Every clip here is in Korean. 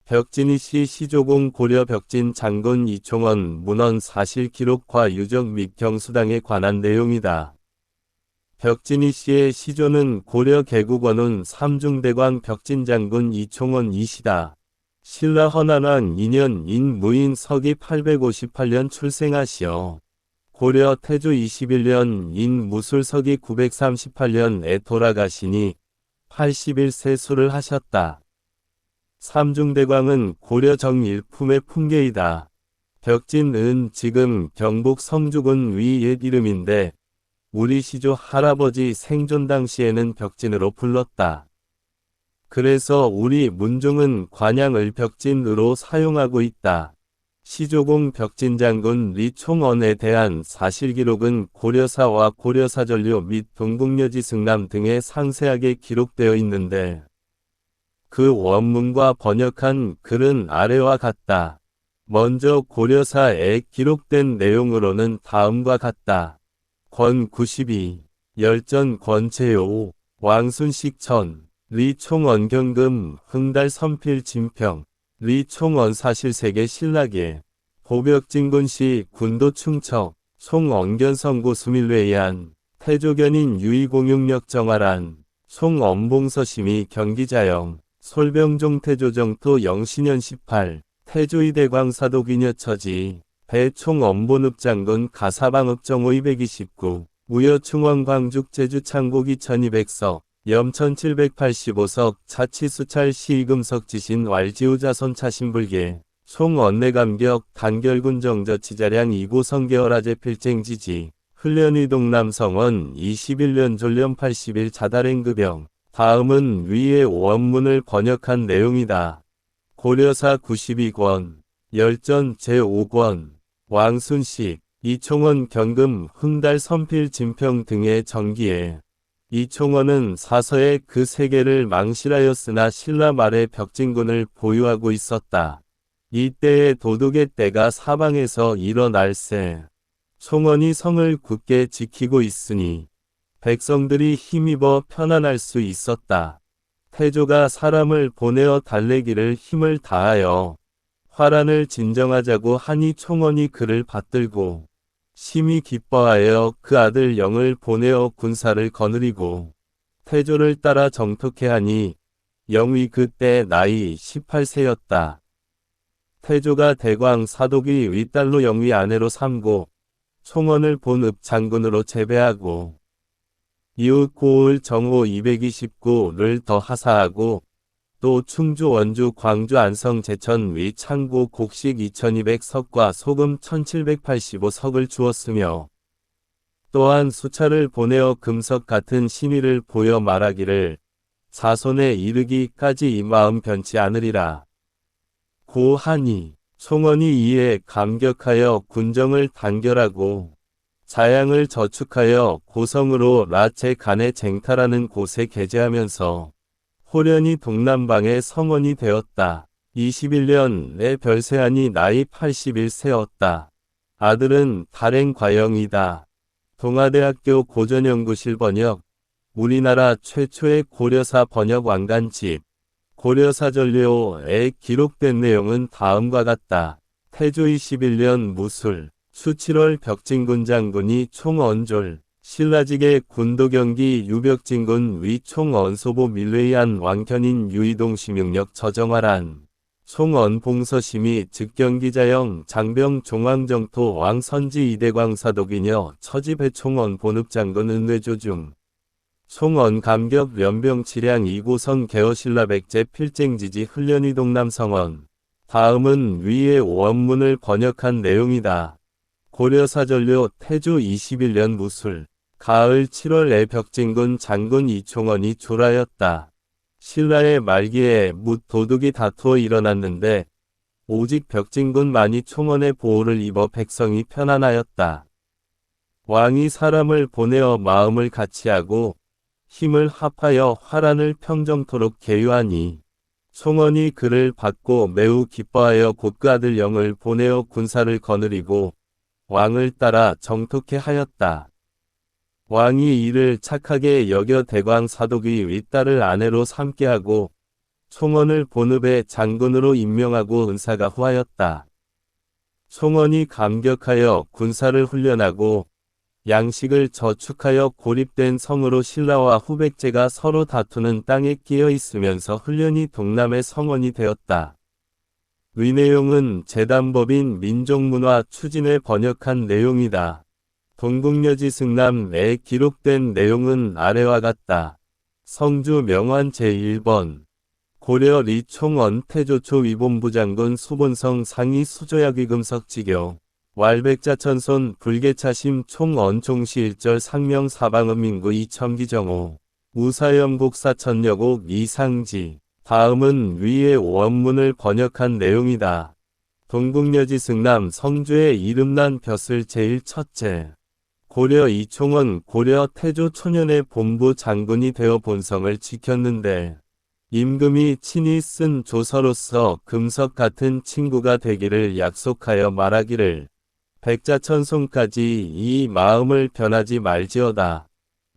벽진이씨 시조공 고려 벽진 장군 이총원 문헌 사실 기록화 유적 및 경수당에 관한 내용이다. 벽진이씨의 시조는 고려 개국원운 삼중대광 벽진장군 이총원 이시다. 신라 헌안왕 2년 인무인 서기 858년 출생하시어 고려 태조 21년 인무술 서기 938년에 돌아가시니 81세 수를 하셨다. 삼중대광은 고려 정일품의 품계이다. 벽진은 지금 경북 성주군 위 옛 이름인데 우리 시조 할아버지 생존 당시에는 벽진으로 불렀다. 그래서 우리 문종은 관양을 벽진으로 사용하고 있다. 시조공 벽진장군 리총언에 대한 사실기록은 고려사와 고려사전류 및 동국여지 승남 등에 상세하게 기록되어 있는데 그 원문과 번역한 글은 아래와 같다. 먼저 고려사에 기록된 내용으로는 다음과 같다. 권 92, 열전 권채요, 왕순식 천, 리총언 경금, 흥달 선필 진평, 리총언 사실세계 신라계, 고벽진군시 군도 충척, 송언견 성고 수밀외ያን, 태조견인 유의공육력 정화란, 송언봉서심이 경기자영, 솔병종 태조정토 영신년 18, 태조이대광 사도귀녀처지, 배총언본읍장군 가사방읍정호 229, 무여충원 광죽 제주 창곡 2200석, 염천 785석 자치수찰 시금석 지신 왈지우자손 차신불계, 송언내감격 단결군 정저치자량 2고 성계월아제 필쟁지지, 흘련의동남성원 21년 졸련 80일 자달행급영. 다음은 위의 원문을 번역한 내용이다. 고려사 92권, 열전 제5권, 왕순식, 이총원 경금 흥달 선필 진평 등의 정기에 이총원은 사서에 그 세 개를 망실하였으나 신라 말의 벽진군을 보유하고 있었다. 이때에 도둑의 때가 사방에서 일어날세. 총원이 성을 굳게 지키고 있으니 백성들이 힘입어 편안할 수 있었다. 태조가 사람을 보내어 달래기를 힘을 다하여 화란을 진정하자고 하니 총원이 그를 받들고 심히 기뻐하여 그 아들 영을 보내어 군사를 거느리고 태조를 따라 정토케 하니 영이 그때 나이 18세였다. 태조가 대광 사독이 윗달로 영위 아내로 삼고 총원을 본읍 장군으로 제배하고 이웃 고을 정호 229를 더 하사하고 또 충주 원주 광주 안성 제천 위 창고 곡식 2200석과 소금 1785석을 주었으며 또한 수차를 보내어 금석 같은 신의를 보여 말하기를 자손에 이르기까지 이 마음 변치 않으리라. 고하니 총원이 이에 감격하여 군정을 단결하고 자양을 저축하여 고성으로 라체 간의 쟁탈하는 곳에 개제하면서 호련히 동남방의 성원이 되었다. 21년에 별세하니 나이 81세였다. 아들은 발행과영이다. 동아대학교 고전연구실 번역, 우리나라 최초의 고려사 번역 왕관집, 고려사전료에 기록된 내용은 다음과 같다. 태조 21년 무술, 수 7월 벽진군 장군이 총언졸, 신라직의 군도경기 유벽진군 위 총언소보 밀레이안 왕견인 유이동 심육력 저정화란, 총언봉서심이 즉경기자영 장병 종왕정토 왕선지 이대광사독이녀 처지배 총언 본읍장군 은뇌조중, 총언감격 면병치량 2고선 개어신라 백제 필쟁지지 흘련이 동남성원. 다음은 위의 원문을 번역한 내용이다. 고려사전료 태조 21년 무술, 가을 7월에 벽진군 장군 이총원이 졸하였다. 신라의 말기에 뭇 도둑이 다투어 일어났는데 오직 벽진군만이 총원의 보호를 입어 백성이 편안하였다. 왕이 사람을 보내어 마음을 같이하고 힘을 합하여 화란을 평정토록 계유하니 총원이 그를 받고 매우 기뻐하여 곧 그 아들 영을 보내어 군사를 거느리고 왕을 따라 정토케 하였다. 왕이 이를 착하게 여겨 대광 사독이 윗딸을 아내로 삼게 하고 총원을 본읍의 장군으로 임명하고 은사가 후하였다. 총원이 감격하여 군사를 훈련하고 양식을 저축하여 고립된 성으로 신라와 후백제가 서로 다투는 땅에 끼어 있으면서 훈련이 동남의 성원이 되었다. 의 내용은 재단법인 민족문화 추진에 번역한 내용이다. 동국여지 승남에 기록된 내용은 아래와 같다. 성주 명환 제1번 고려 리총원 태조초 위본부장군 수본성 상위 수조약위금석지교 왈백자천손 불계차심 총언총시 일절 상명 사방음민구 이첨기정호 우사영국 사천여곡 이상지. 다음은 위의 원문을 번역한 내용이다. 동국여지 승남 성주의 이름난 벼슬 제1첫째. 고려 이총원 고려 태조 초년의 본부 장군이 되어 본성을 지켰는데 임금이 친히 쓴 조서로서 금석 같은 친구가 되기를 약속하여 말하기를 백자천손까지 이 마음을 변하지 말지어다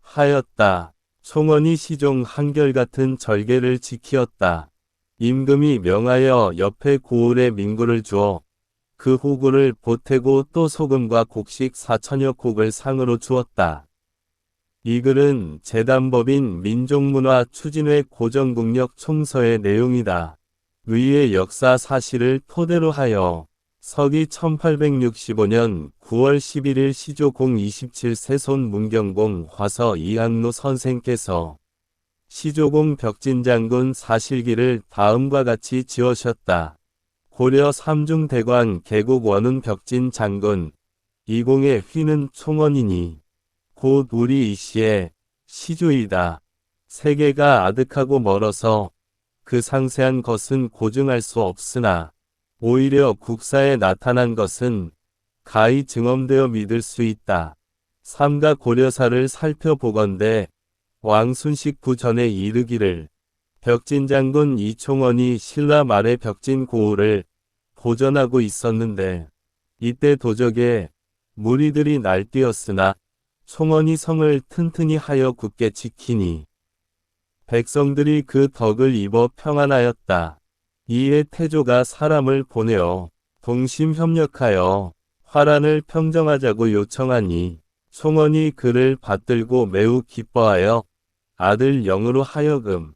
하였다. 총원이 시종 한결같은 절개를 지키었다. 임금이 명하여 옆에 고을에 민구를 주어 그 호구를 보태고 또 소금과 곡식 4천여 콕을 상으로 주었다. 이 글은 재단법인 민족문화 추진회 고정국력 총서의 내용이다. 위의 역사 사실을 토대로 하여 서기 1865년 9월 11일 시조공 27세손 문경공 화서 이항로 선생께서 시조공 벽진장군 사실기를 다음과 같이 지으셨다. 고려 삼중대관 계곡 원운 벽진 장군 이공의 휘는 총원이니 곧 우리 이씨의 시조이다. 세계가 아득하고 멀어서 그 상세한 것은 고증할 수 없으나 오히려 국사에 나타난 것은 가히 증언되어 믿을 수 있다. 삼가 고려사를 살펴보건대 왕순식 부전에 이르기를 벽진장군 이총원이 신라 말의 벽진 고을을 보전하고 있었는데 이때 도적에 무리들이 날뛰었으나 총원이 성을 튼튼히 하여 굳게 지키니 백성들이 그 덕을 입어 평안하였다. 이에 태조가 사람을 보내어 동심협력하여 화란을 평정하자고 요청하니 총원이 그를 받들고 매우 기뻐하여 아들 영으로 하여금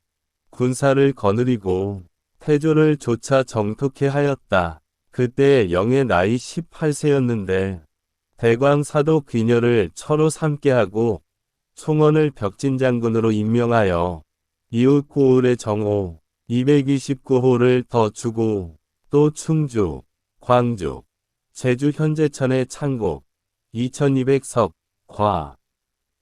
군사를 거느리고 태조를 조차 정토케 하였다. 그때 영의 나이 18세였는데 대광사도 귀녀를 처로 삼게 하고 총원을 벽진장군으로 임명하여 이웃 고을의 정호 229호를 더 주고 또 충주, 광주, 제주 현재천의 창곡 2200석, 과,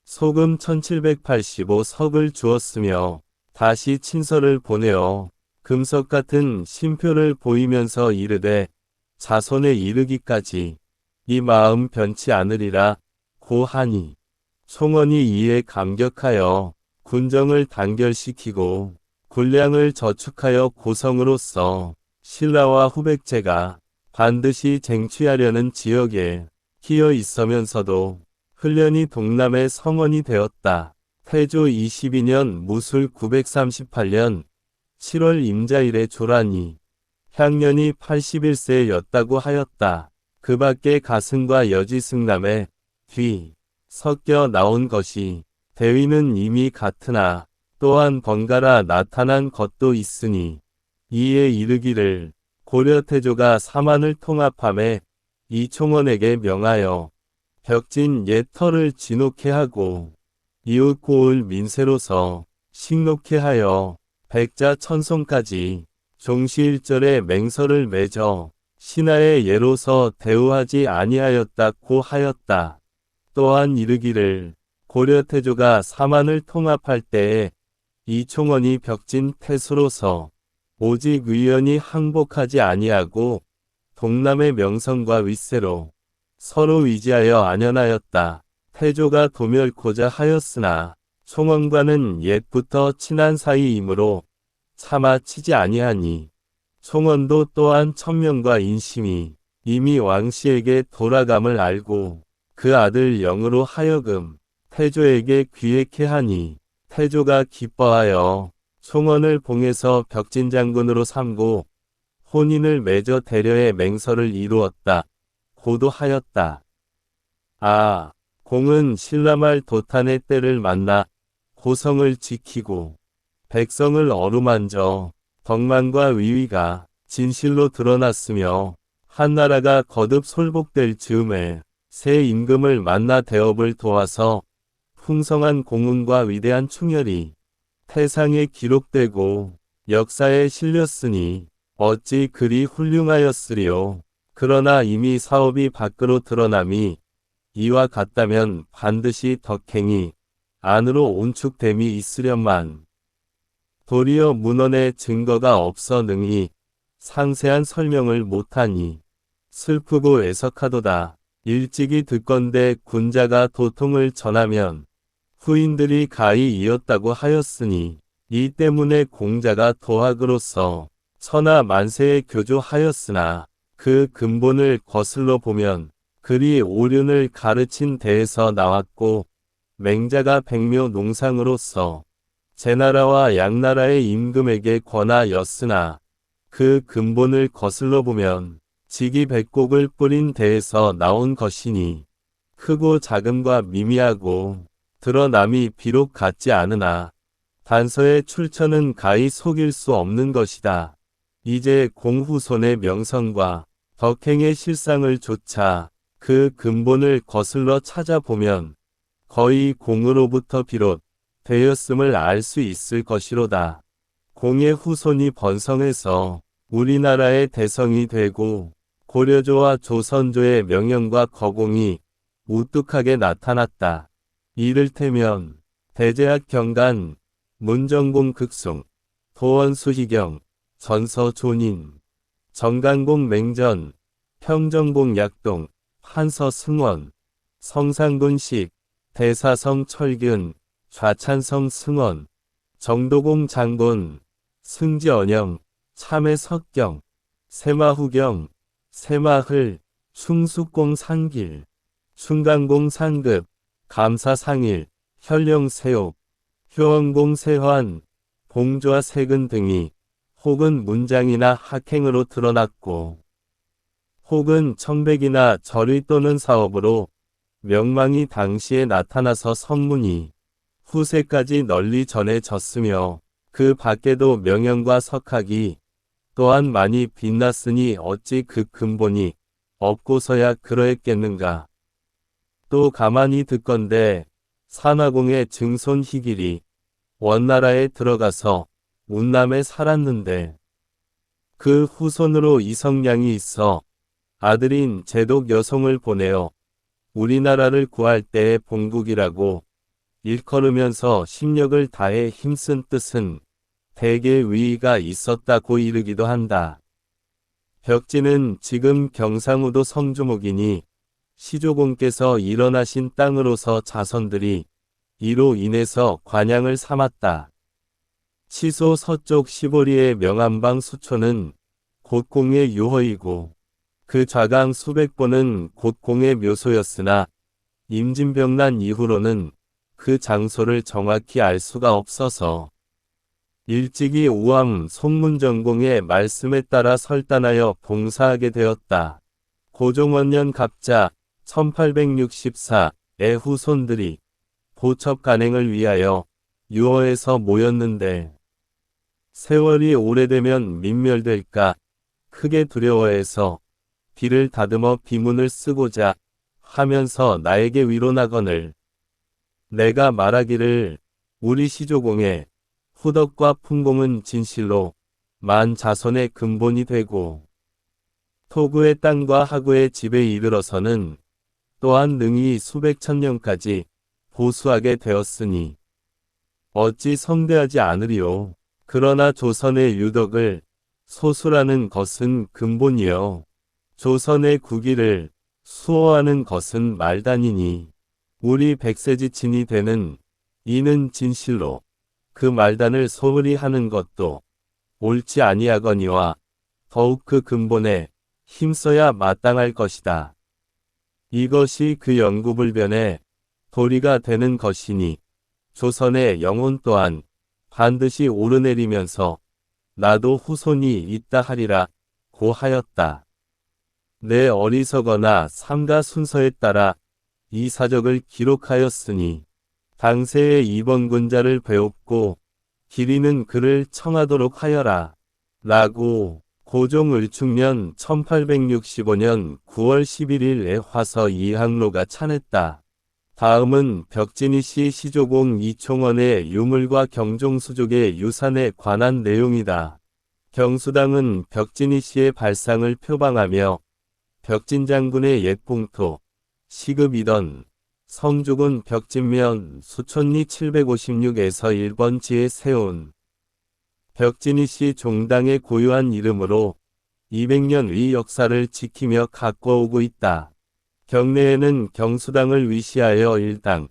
소금 1785석을 주었으며 다시 친서를 보내어 금석 같은 신표를 보이면서 이르되 자손에 이르기까지 이 마음 변치 않으리라 고하니 총원이 이에 감격하여 군정을 단결시키고 군량을 저축하여 고성으로서 신라와 후백제가 반드시 쟁취하려는 지역에 끼어 있으면서도 훈련이 동남의 성원이 되었다. 태조 22년 무술 938년 7월 임자일에 조라니 향년이 81세였다고 하였다. 그 밖에 가승과 여지승남에 뒤 섞여 나온 것이 대위는 이미 같으나 또한 번갈아 나타난 것도 있으니 이에 이르기를 고려 태조가 사만을 통합함에 이총원에게 명하여 벽진 옛 터를 진옥케 하고 이웃 고을 민세로서 식록케 하여 백자 천송까지 종시일절에 맹서를 맺어 신하의 예로서 대우하지 아니하였다고 하였다. 또한 이르기를 고려 태조가 사만을 통합할 때에 이총원이 벽진 태수로서 오직 의연히 항복하지 아니하고 동남의 명성과 윗세로 서로 위지하여 안연하였다. 태조가 도멸코자 하였으나 총원과는 옛부터 친한 사이이므로 차마 치지 아니하니 총원도 또한 천명과 인심이 이미 왕씨에게 돌아감을 알고 그 아들 영으로 하여금 태조에게 귀획케 하니 태조가 기뻐하여 송원을 봉해서 벽진장군으로 삼고 혼인을 맺어 대려의 맹설을 이루었다. 고도 하였다. 아, 공은 신라말 도탄의 때를 만나 고성을 지키고 백성을 어루만져 덕망과 위위가 진실로 드러났으며 한나라가 거듭 솔복될 즈음에 새 임금을 만나 대업을 도와서 풍성한 공훈과 위대한 충혈이 태상에 기록되고 역사에 실렸으니 어찌 그리 훌륭하였으리요. 그러나 이미 사업이 밖으로 드러남이 이와 같다면 반드시 덕행이 안으로 온축됨이 있으련만 도리어 문헌에 증거가 없어 능히 상세한 설명을 못하니 슬프고 애석하도다. 일찍이 듣건대 군자가 도통을 전하면 후인들이 가히 이었다고 하였으니 이 때문에 공자가 도학으로서 천하 만세에 교조하였으나 그 근본을 거슬러 보면 그리 오륜을 가르친 데에서 나왔고 맹자가 백묘 농상으로서 제나라와 양나라의 임금에게 권하였으나 그 근본을 거슬러 보면 직이백곡을 뿌린 데에서 나온 것이니 크고 작음과 미미하고 드러남이 비록 같지 않으나 단서의 출처는 가히 속일 수 없는 것이다. 이제 공후손의 명성과 덕행의 실상을 조차 그 근본을 거슬러 찾아보면 거의 공으로부터 비롯 되었음을 알 수 있을 것이로다. 공의 후손이 번성해서 우리나라의 대성이 되고 고려조와 조선조의 명령과 거공이 우뚝하게 나타났다. 이를테면 대제학 경간, 문정공 극송, 도원수희경, 전서존인, 정간공 맹전, 평정공 약동, 한서승원, 성상군식, 대사성 철균, 좌찬성 승원, 정도공 장곤, 승지언영, 참외석경, 세마후경, 세마흘, 충숙공 상길, 충강공 상급, 감사상일, 현령세옥, 효원공 세환, 봉조와 세근 등이 혹은 문장이나 학행으로 드러났고 혹은 청백이나 절의 또는 사업으로 명망이 당시에 나타나서 성문이 후세까지 널리 전해졌으며 그 밖에도 명형과 석학이 또한 많이 빛났으니 어찌 그 근본이 없고서야 그러했겠는가. 또 가만히 듣건대 산화공의 증손 희길이 원나라에 들어가서 운남에 살았는데 그 후손으로 이성량이 있어 아들인 제독 여송을 보내어 우리나라를 구할 때의 본국이라고 일컬으면서 심력을 다해 힘쓴 뜻은 대개 위의가 있었다고 이르기도 한다. 벽지는 지금 경상우도 성주목이니 시조공께서 일어나신 땅으로서 자손들이 이로 인해서 관양을 삼았다. 치소 서쪽 시보리의 명암방 수초는 곧 공의 유허이고 그 좌강 수백보는 곧 공의 묘소였으나 임진병난 이후로는 그 장소를 정확히 알 수가 없어서 일찍이 우암 송문전공의 말씀에 따라 설단하여 봉사하게 되었다. 고종원년 갑자 1864의 후손들이 보첩 간행을 위하여 유허에서 모였는데 세월이 오래되면 민멸될까 크게 두려워해서 비를 다듬어 비문을 쓰고자 하면서 나에게 위로나거늘 내가 말하기를 우리 시조공의 후덕과 풍공은 진실로 만 자손의 근본이 되고 토구의 땅과 하구의 집에 이르러서는 또한 능히 수백 천년까지 보수하게 되었으니 어찌 성대하지 않으리요. 그러나 조선의 유덕을 소수라는 것은 근본이요. 조선의 국위를 수호하는 것은 말단이니 우리 백세지친이 되는 이는 진실로 그 말단을 소홀히 하는 것도 옳지 아니하거니와 더욱 그 근본에 힘써야 마땅할 것이다. 이것이 그 영구불변의 도리가 되는 것이니 조선의 영혼 또한 반드시 오르내리면서 나도 후손이 있다 하리라 고 하였다. 내 어리석어나 삼가 순서에 따라 이 사적을 기록하였으니 당세의 이번군자를 배웠고 기리는 그를 청하도록 하여라. 라고 고종 을충년 1865년 9월 11일에 화서 이항로가 찬했다. 다음은 벽진희 씨 시조공 이총원의 유물과 경종수족의 유산에 관한 내용이다. 경수당은 벽진희 씨의 발상을 표방하며 벽진 장군의 옛 봉토, 시급이던 성주군 벽진면 수촌리 756에서 1번지에 세운 벽진희 씨 종당의 고유한 이름으로 200년의 역사를 지키며 가꿔오고 있다. 경내에는 경수당을 위시하여 1당,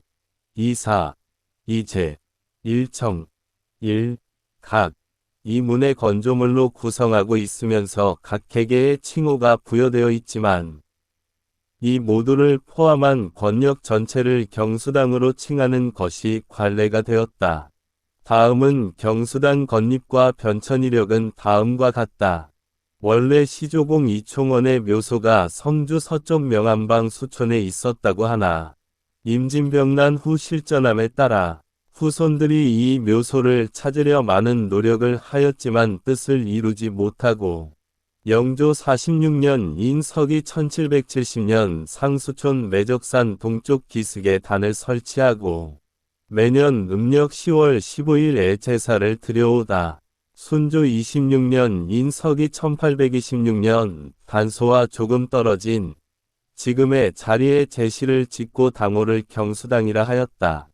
2사, 2제, 1청, 1각, 이 문의 건조물로 구성하고 있으면서 각 개개의 칭호가 부여되어 있지만 이 모두를 포함한 권력 전체를 경수당으로 칭하는 것이 관례가 되었다. 다음은 경수당 건립과 변천 이력은 다음과 같다. 원래 시조공 이총원의 묘소가 성주 서쪽 명안방 수촌에 있었다고 하나 임진병난 후 실전함에 따라 후손들이 이 묘소를 찾으려 많은 노력을 하였지만 뜻을 이루지 못하고 영조 46년 인서기 1770년 상수촌 매적산 동쪽 기슭에 단을 설치하고 매년 음력 10월 15일에 제사를 드려오다. 순조 26년 인서기 1826년 단소와 조금 떨어진 지금의 자리에 제시를 짓고 당호를 경수당이라 하였다.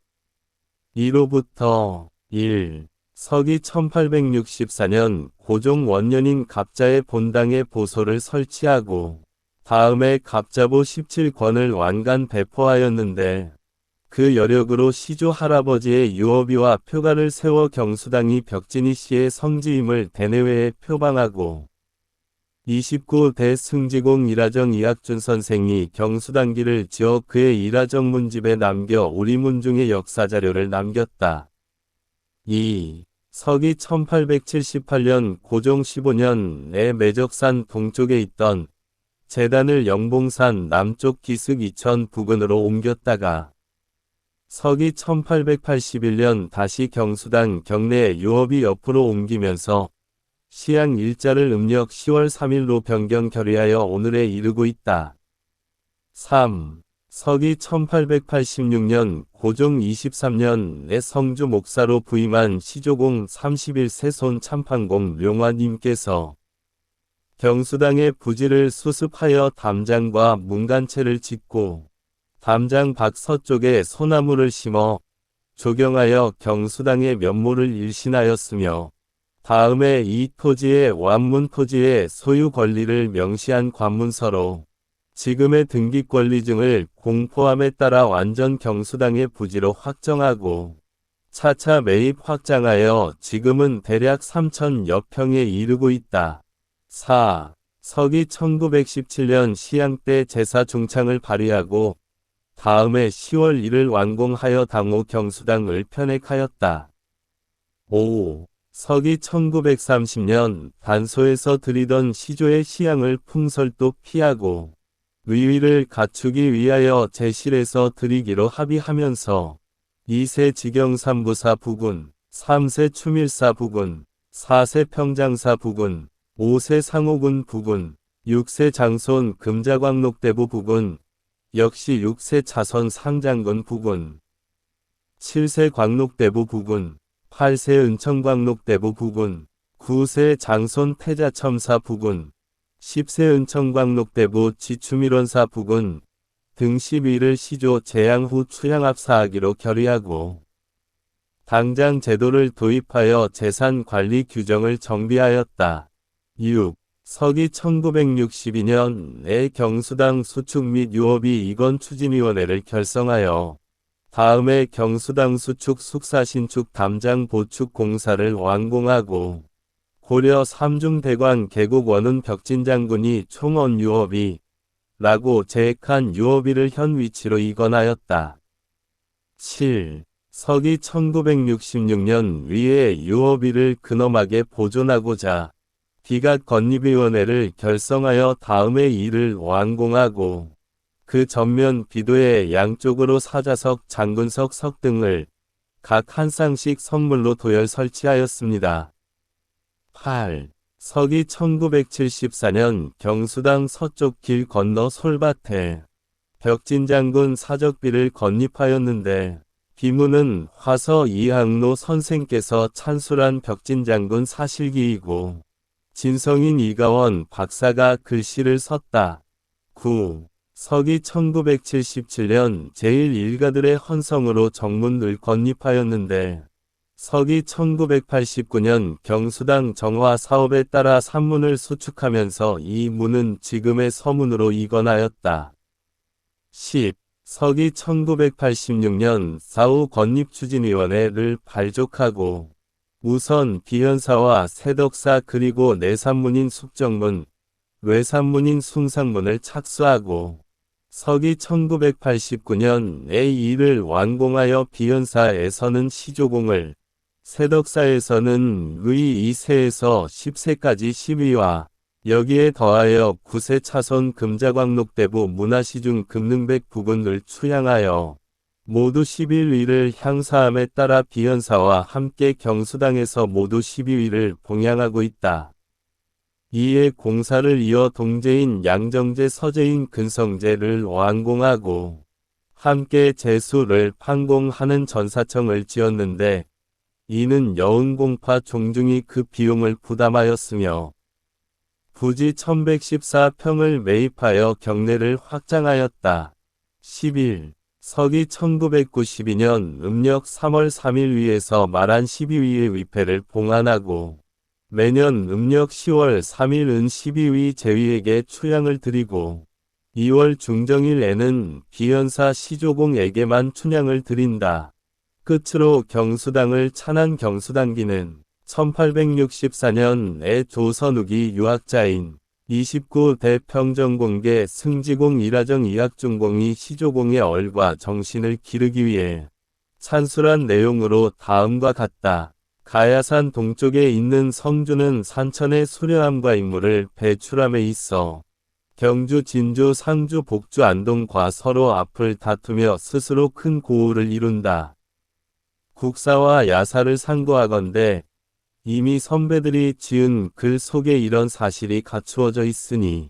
이로부터 1. 서기 1864년 고종 원년인 갑자의 본당에 보소를 설치하고 다음에 갑자보 17권을 완간 배포하였는데 그 여력으로 시조 할아버지의 유어비와 표가를 세워 경수당이 벽진희 씨의 성지임을 대내외에 표방하고 29대 승지공 일하정 이학준 선생이 경수당기를 지어 그의 일하정 문집에 남겨 우리문중의 역사자료를 남겼다. 2. 서기 1878년 고종 15년에 매적산 동쪽에 있던 제단을 영봉산 남쪽 기슭 이천 부근으로 옮겼다가 서기 1881년 다시 경수당 경내 유업이 옆으로 옮기면서 시양 일자를 음력 10월 3일로 변경 결의하여 오늘에 이르고 있다. 3. 서기 1886년 고종 23년에 성주 목사로 부임한 시조공 31세 손 참판공 룡화님께서 경수당의 부지를 수습하여 담장과 문간채를 짓고 담장 밖 서쪽에 소나무를 심어 조경하여 경수당의 면모를 일신하였으며 다음에 이 토지의 완문 토지의 소유 권리를 명시한 관문서로 지금의 등기권리증을 공포함에 따라 완전 경수당의 부지로 확정하고 차차 매입 확장하여 지금은 대략 3,000여 평에 이르고 있다. 4. 서기 1917년 시양 때 제사 중창을 발휘하고 다음해 10월 1일 완공하여 당호 경수당을 편액하였다. 5. 서기 1930년 단소에서 드리던 시조의 시양을 풍설도 피하고 의위를 갖추기 위하여 제실에서 드리기로 합의하면서 2세 지경삼부사 부군, 3세 추밀사 부군, 4세 평장사 부군, 5세 상호군 부군, 6세 장손 금자광록대부 부군, 역시 6세 자선 상장군 부군, 7세 광록대부 부군, 8세 은청광록대부 부군, 9세 장손 태자첨사 부군, 10세 은청광록대부 지추밀원사 부군 등 12를 시조 재양 후 추양합사하기로 결의하고 당장 제도를 도입하여 재산 관리 규정을 정비하였다. 6. 서기 1962년에 경수당 수축 및 유업이 이건 추진위원회를 결성하여 다음에 경수당 수축 숙사 신축 담장 보축 공사를 완공하고 고려 3중 대관 개국 원훈 벽진 장군이 총원 유업이 라고 제액한 유업이를 현 위치로 이관하였다. 7. 서기 1966년 위에 유업일을 근엄하게 보존하고자 기각건립위원회를 결성하여 다음에 이를 완공하고 그 전면 비도의 양쪽으로 사자석, 장군석 석 등을 각 한 쌍씩 선물로 도열 설치하였습니다. 8. 서기 1974년 경수당 서쪽 길 건너 솔밭에 벽진장군 사적비를 건립하였는데 비문은 화서 이항로 선생께서 찬술한 벽진장군 사실기이고 진성인 이가원 박사가 글씨를 썼다. 9. 서기 1977년 제1일가들의 헌성으로 정문을 건립하였는데 서기 1989년 경수당 정화 사업에 따라 산문을 수축하면서 이 문은 지금의 서문으로 이관하였다. 10. 서기 1986년 사후 건립추진위원회를 발족하고 우선 비현사와 세덕사 그리고 내산문인 숙정문, 외산문인 숭상문을 착수하고 서기 1989년에 이를 완공하여 비현사에서는 시조공을, 세덕사에서는 의 2세에서 10세까지 10위와 여기에 더하여 9세 차손 금자광록대부 문화시중 금능백 부근을 추양하여 모두 11위를 향사함에 따라 비현사와 함께 경수당에서 모두 12위를 봉양하고 있다. 이에 공사를 이어 동제인 양정제 서제인 근성제를 완공하고 함께 제수를 판공하는 전사청을 지었는데 이는 여운공파 종중이 그 비용을 부담하였으며 부지 1114평을 매입하여 경내를 확장하였다. 11. 서기 1992년 음력 3월 3일 위에서 말한 12위의 위패를 봉안하고 매년 음력 10월 3일은 12위 제위에게 추양을 드리고 2월 중정일에는 비현사 시조공에게만 춘향을 드린다. 끝으로 경수당을 찬한 경수당기는 1864년에 조선후기 유학자인 29대 평정공계 승지공 일화정 이학중공이 시조공의 얼과 정신을 기르기 위해 찬술한 내용으로 다음과 같다. 가야산 동쪽에 있는 성주는 산천의 수려함과 인물을 배출함에 있어 경주, 진주, 상주, 복주, 안동과 서로 앞을 다투며 스스로 큰 고우를 이룬다. 국사와 야사를 상고하건대 이미 선배들이 지은 글 속에 이런 사실이 갖추어져 있으니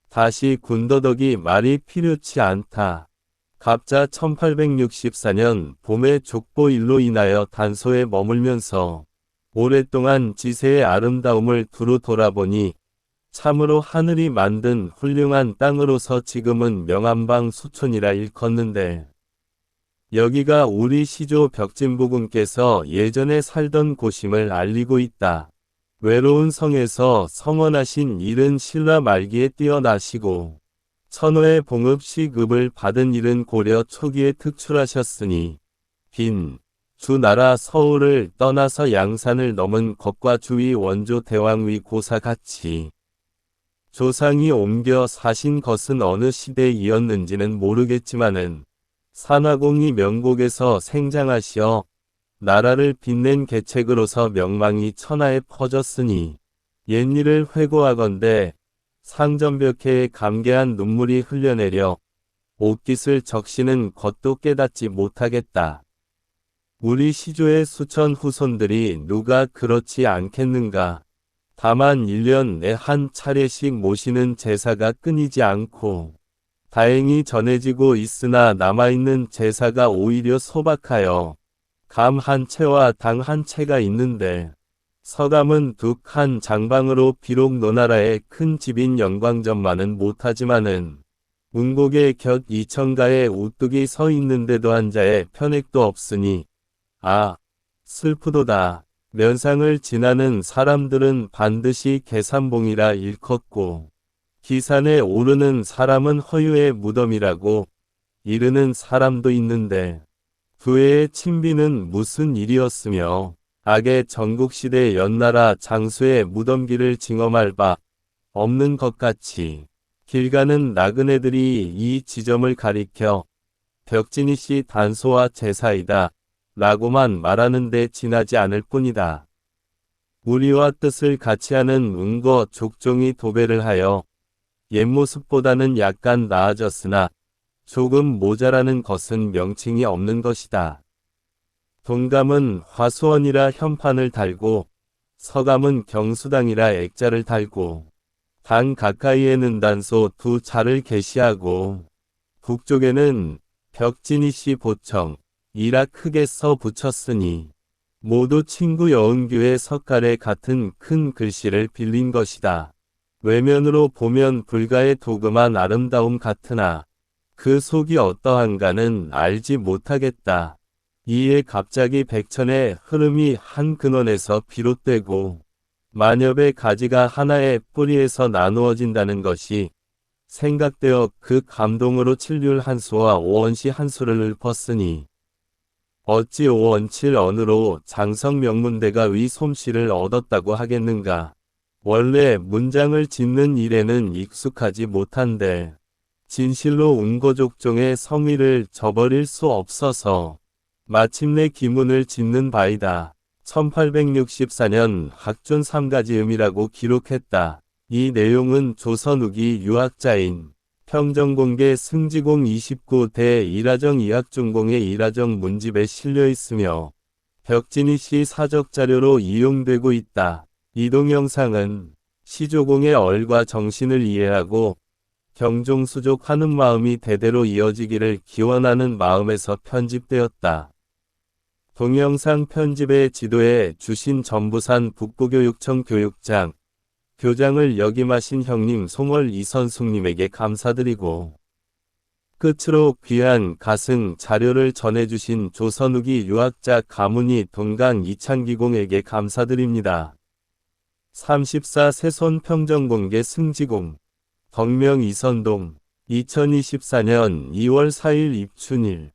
다시 군더더기 말이 필요치 않다. 갑자 1864년 봄에 족보일로 인하여 단소에 머물면서 오랫동안 지세의 아름다움을 두루 돌아보니 참으로 하늘이 만든 훌륭한 땅으로서 지금은 명함방 수촌이라 일컫는데 여기가 우리 시조 벽진부군께서 예전에 살던 곳임을 알리고 있다. 외로운 성에서 성원하신 일은 신라 말기에 뛰어나시고 천호의 봉읍 시급을 받은 일은 고려 초기에 특출하셨으니 빈 주나라 서울을 떠나서 양산을 넘은 것과 주위 원조 대왕위 고사같이 조상이 옮겨 사신 것은 어느 시대이었는지는 모르겠지만은 산화공이 명곡에서 생장하시어 나라를 빛낸 계책으로서 명망이 천하에 퍼졌으니 옛일을 회고하건대 상전벽해에 감개한 눈물이 흘려내려 옷깃을 적시는 것도 깨닫지 못하겠다. 우리 시조의 수천 후손들이 누가 그렇지 않겠는가. 다만 1년에 한 차례씩 모시는 제사가 끊이지 않고 다행히 전해지고 있으나 남아있는 제사가 오히려 소박하여 감 한 채와 당 한 채가 있는데 서감은 두 칸 장방으로 비록 노나라의 큰 집인 영광전만은 못하지만은 운곡의 곁 이천가에 우뚝이 서 있는데도 한 자의 편액도 없으니 아 슬프도다. 면상을 지나는 사람들은 반드시 계산봉이라 일컫고 기산에 오르는 사람은 허유의 무덤이라고 이르는 사람도 있는데 부의 친비는 무슨 일이었으며 악의 전국시대 연나라 장수의 무덤길을 징험할 바 없는 것 같이 길 가는 나그네들이 이 지점을 가리켜 벽진이씨 단소와 제사이다 라고만 말하는데 지나지 않을 뿐이다. 우리와 뜻을 같이 하는 은거 족종이 도배를 하여 옛 모습보다는 약간 나아졌으나 조금 모자라는 것은 명칭이 없는 것이다. 동감은 화수원이라 현판을 달고 서감은 경수당이라 액자를 달고 당 가까이에는 단소 두 자를 게시하고 북쪽에는 벽진이씨 보청이라 크게 써 붙였으니 모두 친구 여운교의 석갈에 같은 큰 글씨를 빌린 것이다. 외면으로 보면 불가의 도금한 아름다움 같으나 그 속이 어떠한가는 알지 못하겠다. 이에 갑자기 백천의 흐름이 한 근원에서 비롯되고 만엽의 가지가 하나의 뿌리에서 나누어진다는 것이 생각되어 그 감동으로 칠률 한 수와 오원시 한 수를 읊었으니 어찌 오원칠 언으로 장성명문대가 위 솜씨를 얻었다고 하겠는가. 원래 문장을 짓는 일에는 익숙하지 못한데 진실로 운거족종의 성의를 저버릴 수 없어서 마침내 기문을 짓는 바이다. 1864년 학존 3가지음이라고 기록했다. 이 내용은 조선 후기 유학자인 평정공계 승지공 29대 일화정 이학중공의 일화정 문집에 실려 있으며 벽진이씨 사적자료로 이용되고 있다. 이 동영상은 시조공의 얼과 정신을 이해하고 경종수족하는 마음이 대대로 이어지기를 기원하는 마음에서 편집되었다. 동영상 편집의 지도에 주신 전부산 북부교육청 교육장, 교장을 역임하신 형님 송월 이선숙님에게 감사드리고 끝으로 귀한 가승 자료를 전해주신 조선 후기 유학자 가문이 동강 이창기공에게 감사드립니다. 34 세손 평정공계 승지공 덕명 이선동 2024년 2월 4일 입춘일